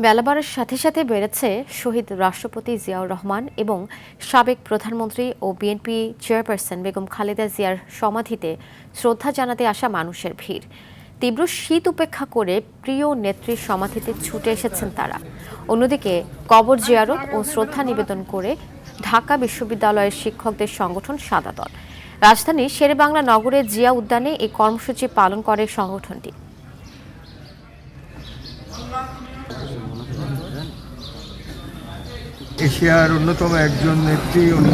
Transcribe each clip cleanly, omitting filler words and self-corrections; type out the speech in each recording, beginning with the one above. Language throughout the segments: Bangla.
বেলা বাড়ার সাথে সাথে বেড়েছে শহীদ রাষ্ট্রপতি জিয়াউর রহমান এবং সাবেক প্রধানমন্ত্রী ও বিএনপি চেয়ারপারসন বেগম খালেদা জিয়ার সমাধিতে শ্রদ্ধা জানাতে আসা মানুষের ভিড়। তীব্র শীত উপেক্ষা করে প্রিয় নেত্রীর সমাধিতে ছুটে এসেছেন তারা। অন্যদিকে কবর জিয়ারত ও শ্রদ্ধা নিবেদন করে ঢাকা বিশ্ববিদ্যালয়ের শিক্ষকদের সংগঠন সাদা দল। রাজধানীর শেরেবাংলা নগরের জিয়া উদ্যানে এই কর্মসূচি পালন করে সংগঠনটি। এশিয়ার অন্যতম একজন নেত্রী, উনি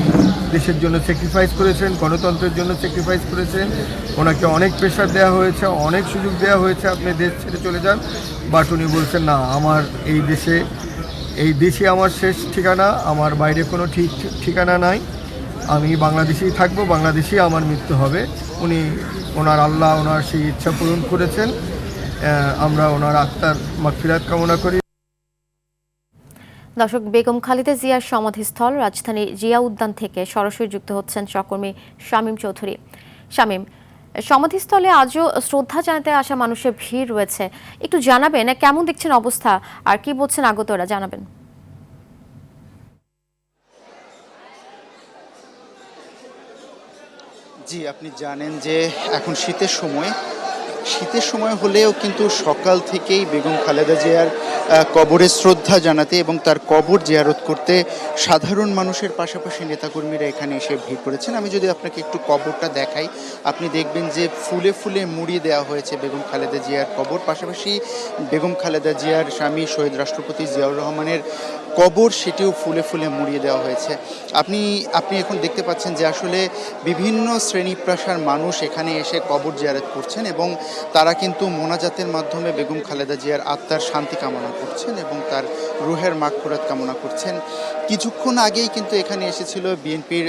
দেশের জন্য স্যাক্রিফাইস করেছেন, গণতন্ত্রের জন্য স্যাক্রিফাইস করেছেন। ওনাকে অনেক প্রেশার দেওয়া হয়েছে, অনেক সুযোগ দেওয়া হয়েছে আপনি দেশ ছেড়ে চলে যান, বাট উনি বলছেন না, আমার এই দেশে আমার শেষ ঠিকানা, আমার বাইরে কোনো ঠিকানা নাই, আমি বাংলাদেশেই থাকবো, বাংলাদেশেই আমার মৃত্যু হবে। উনি আল্লাহ ওনার সেই ইচ্ছা পূরণ করেছেন। আমরা ওনার আত্মার মাগফিরাত কামনা করি। দর্শক, বেগম খালেদা জিয়ার সমাধিস্থল রাজধানীর জিয়া উদ্যান থেকে সরাসরি যুক্ত হচ্ছেন সহকর্মী শামীম চৌধুরী। শামীম, সমাধিস্থলে আজও শ্রদ্ধা জানাতে আসা মানুষের ভিড় রয়েছে, একটু জানাবেন কেমন দেখছেন অবস্থা আর কি বলছেন আগতরা, জানাবেন। জি, আপনি জানেন যে এখন শীতের সময় হলেও কিন্তু সকাল থেকেই বেগম খালেদা জিয়ার কবরে শ্রদ্ধা জানাতে এবং তার কবর জিয়ারত করতে সাধারণ মানুষের পাশাপাশি নেতাকর্মীরা এখানে এসে ভিড় করেছেন। আমি যদি আপনাকে একটু কবরটা দেখাই, আপনি দেখবেন যে ফুলে ফুলে মুড়িয়ে দেওয়া হয়েছে বেগম খালেদা জিয়ার কবর। পাশাপাশি বেগম খালেদা জিয়ার স্বামী শহীদ রাষ্ট্রপতি জিয়াউর রহমানের কবর, সেটিও ফুলে ফুলে মুড়িয়ে দেওয়া হয়েছে। আপনি এখন দেখতে পাচ্ছেন যে আসলে বিভিন্ন শ্রেণী পেশার মানুষ এখানে এসে কবর জিয়ারত করছেন এবং তারা কিন্তু মোনাজাতের মাধ্যমে বেগম খালেদা জিয়ার আত্মার শান্তি কামনা করছেন এবং তার রুহের মাগফিরাত কামনা করছেন। কিছুক্ষণ আগেই কিন্তু এখানে এসেছিল বিএনপির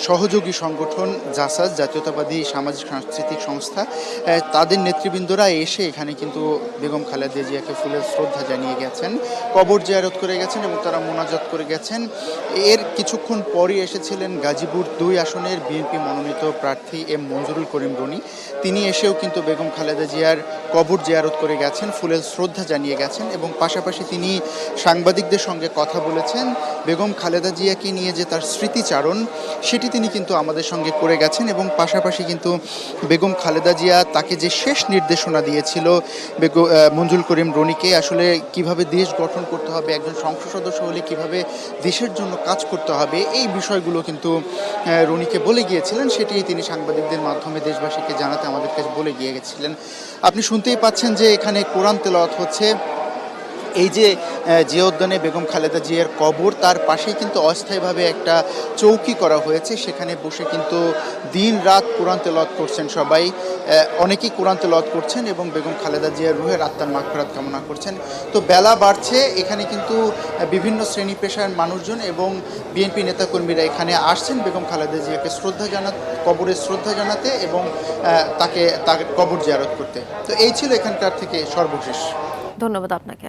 সহযোগী সংগঠন জাসাস, জাতীয়তাবাদী সামাজিক সাংস্কৃতিক সংস্থা, তাদের নেতৃবৃন্দরা এসে এখানে কিন্তু বেগম খালেদা জিয়াকে ফুলের শ্রদ্ধা জানিয়ে গেছেন, কবর জিয়ারত করে গেছেন এবং তারা মোনাজাত করে গেছেন। এর কিছুক্ষণ পরই এসেছিলেন গাজীপুর 2 আসনের বিএনপি মনোনীত প্রার্থী এম মঞ্জুরুল করিম রনি। তিনি এসেও কিন্তু বেগম খালেদা জিয়ার কবর জিয়ারত করে গেছেন, ফুলের শ্রদ্ধা জানিয়ে গেছেন এবং পাশাপাশি তিনি সাংবাদিকদের সঙ্গে কথা বলেছেন। বেগম খালেদা জিয়াকে নিয়ে যে তার স্মৃতিচারণ, সেটি তিনি কিন্তু আমাদের সঙ্গে করে গেছেন এবং পাশাপাশি কিন্তু বেগম খালেদা জিয়া তাকে যে শেষ নির্দেশনা দিয়েছিল মঞ্জুরুল করিম রনিকে, আসলে কিভাবে দেশ গঠন করতে হবে, একজন সংসদ সদস্য হলে কিভাবে দেশের জন্য কাজ করতে হবে, এই বিষয়গুলো কিন্তু রনিকে বলে গিয়েছিলেন। সেটি তিনি সাংবাদিকদের মাধ্যমে দেশবাসীকে জানাতে আমাদেরকে বলে গিয়ে গেছিলেন। আপনি শুনতেই পাচ্ছেন যে এখানে কোরআন তেলাওয়াত হচ্ছে। এই যে জিয়া উদ্যানে বেগম খালেদা জিয়ার কবর, তার পাশেই কিন্তু অস্থায়ীভাবে একটা চৌকি করা হয়েছে, সেখানে বসে কিন্তু দিন রাত কোরআন তেলাওয়াত করছেন সবাই। অনেকেই কোরআন তেলাওয়াত করছেন এবং বেগম খালেদা জিয়ার রুহের আত্মার মাগফিরাত কামনা করছেন। তো বেলা বাড়ছে, এখানে কিন্তু বিভিন্ন শ্রেণী পেশার মানুষজন এবং বিএনপি নেতাকর্মীরা এখানে আসছেন বেগম খালেদা জিয়াকে কবরের শ্রদ্ধা জানাতে এবং তার কবর জিয়ারত করতে। তো এই ছিল এখানকার থেকে সর্বশেষ। ধন্যবাদ আপনাকে।